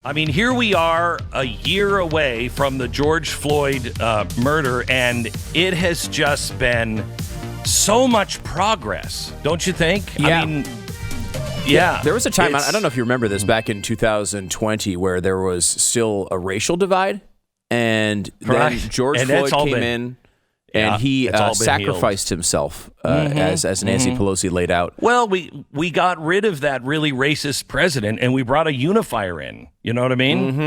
I mean, here we are a year away from the George Floyd murder, and it has just been so much progress, don't you think? Yeah. I mean, yeah. There was a time, I don't know if you remember this, back in 2020, where there was still a racial divide, and then George Floyd came in, and he sacrificed himself, as Nancy Pelosi laid out. Well, we got rid of that really racist president, and we brought a unifier in. You know what I mean?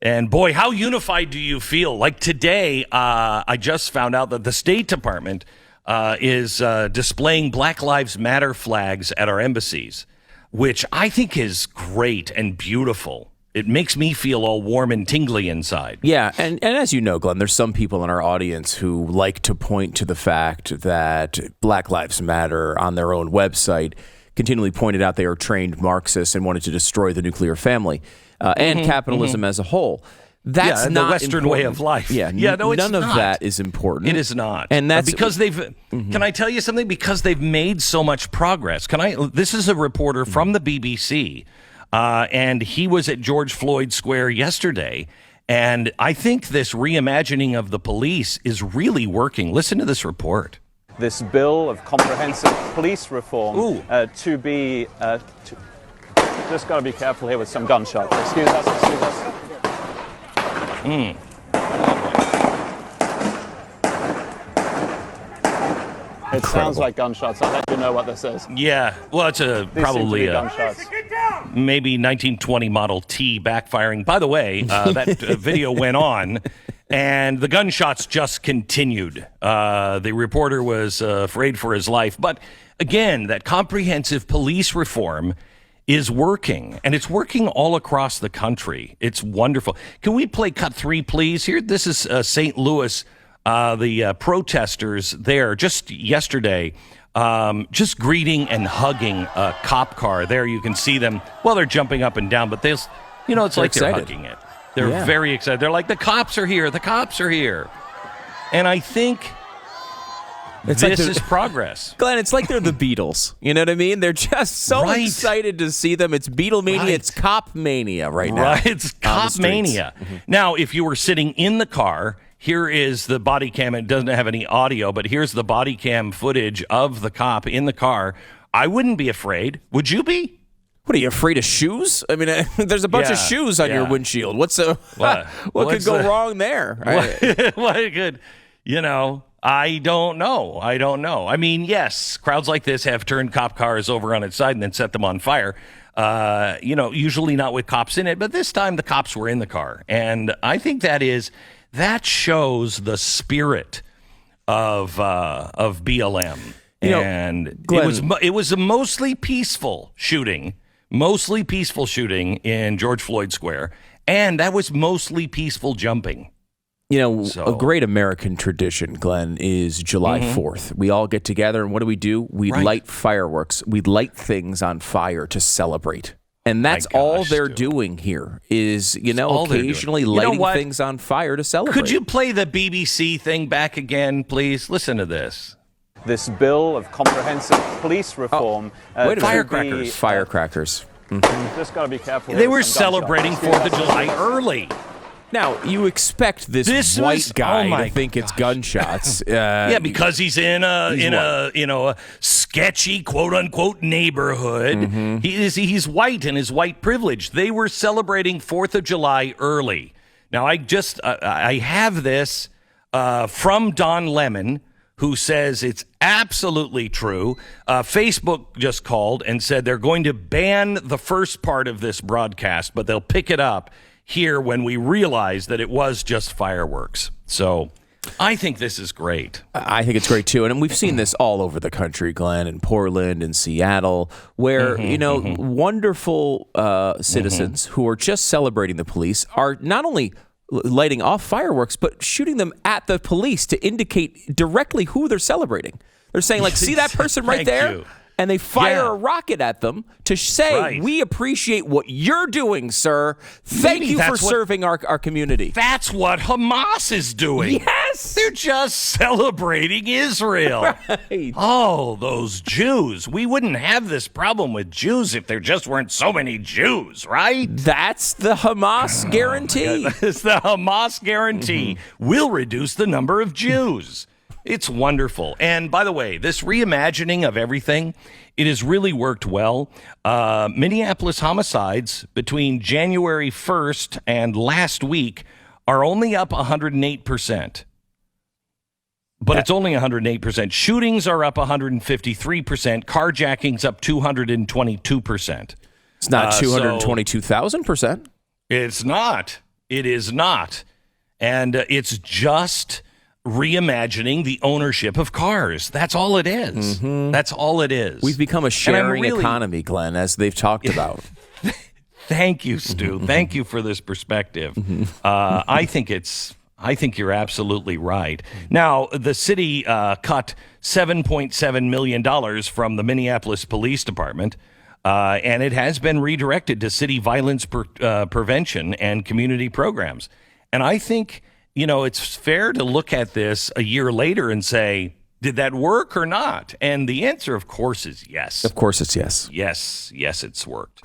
And boy, how unified do you feel? Like today, I just found out that the State Department is displaying Black Lives Matter flags at our embassies, which I think is great and beautiful. It makes me feel all warm and tingly inside. Yeah, and as you know, Glenn, there's some people in our audience who like to point to the fact that Black Lives Matter on their own website continually pointed out they are trained Marxists and wanted to destroy the nuclear family and capitalism as a whole. That's not the Western way of life. Yeah, no, none of that is important. It is not, and that's because they've. Can I tell you something? Because they've made so much progress. This is a reporter from the BBC. And he was at George Floyd Square yesterday, and I think this reimagining of the police is really working. Listen to this report. This bill of comprehensive police reform to be... just got to be careful here with some gunshots. Excuse us. It sounds like gunshots. I'll let you know what this is. Yeah, well, it's probably gunshots. Maybe 1920 Model T backfiring. By the way, that video went on, and the gunshots just continued. The reporter was afraid for his life. But again, that comprehensive police reform is working, and it's working all across the country. It's wonderful. Can we play cut 3, please? Here, this is St. Louis. The protesters there just yesterday, just greeting and hugging a cop car. There you can see them. Well, they're jumping up and down, but it's like they're hugging it. They're very excited. They're like, the cops are here. The cops are here. And I think this is progress. Glenn, it's like they're the Beatles. You know what I mean? They're just so excited to see them. It's Beatlemania. It's cop mania right now. Right, it's cop mania. Now, if you were sitting in the car, here is the body cam. It doesn't have any audio, but here's the body cam footage of the cop in the car. I wouldn't be afraid. Would you be? What, are you afraid of shoes? I mean, there's a bunch of shoes on your windshield. What could go wrong there? What could, I don't know. I mean, yes, crowds like this have turned cop cars over on its side and then set them on fire. Usually not with cops in it, but this time the cops were in the car. And I think that shows the spirit of BLM. And Glenn, it was a mostly peaceful shooting in George Floyd Square, and that was mostly peaceful jumping. A great American tradition, Glenn, is July 4th. We all get together, and what do? We light fireworks. We light things on fire to celebrate. And that's all they're doing here is, occasionally lighting things on fire to celebrate. Could you play the BBC thing back again, please? Listen to this. This bill of comprehensive police reform... wait a minute. Firecrackers. Just got to be careful. They were celebrating 4th of July early. Now, you expect this white guy to think it's gunshots. Because he's in a sketchy, quote unquote, neighborhood. He's white and his white privilege. They were celebrating 4th of July early. Now, I have this from Don Lemon, who says it's absolutely true. Facebook just called and said they're going to ban the first part of this broadcast, but they'll pick it up here when we realize that it was just fireworks. So I think this is great. I think it's great too. And we've seen this all over the country, Glenn, in Portland and Seattle, where, wonderful citizens who are just celebrating the police are not only lighting off fireworks, but shooting them at the police to indicate directly who they're celebrating. They're saying, like, see that person right there? and they fire a rocket at them to say, we appreciate what you're doing, sir. Thank you for serving our community. That's what Hamas is doing. Yes. They're just celebrating Israel. Right. Oh, those Jews. We wouldn't have this problem with Jews if there just weren't so many Jews, right? That's the Hamas guarantee. It's the Hamas guarantee. We'll reduce the number of Jews. It's wonderful. And by the way, this reimagining of everything, it has really worked well. Minneapolis homicides between January 1st and last week are only up 108%. But it's only 108%. Shootings are up 153%. Carjackings up 222%. It's not 222,000%. It's not. It is not. And it's just reimagining the ownership of cars. That's all it is. Mm-hmm. That's all it is. We've become a sharing economy, Glenn, as they've talked about. Thank you, Stu. Mm-hmm. Thank you for this perspective. Mm-hmm. I think you're absolutely right. Now, the city cut $7.7 million from the Minneapolis Police Department, and it has been redirected to city violence prevention and community programs. And I think, it's fair to look at this a year later and say, did that work or not? And the answer, of course, is yes. Of course it's yes. Yes, it's worked.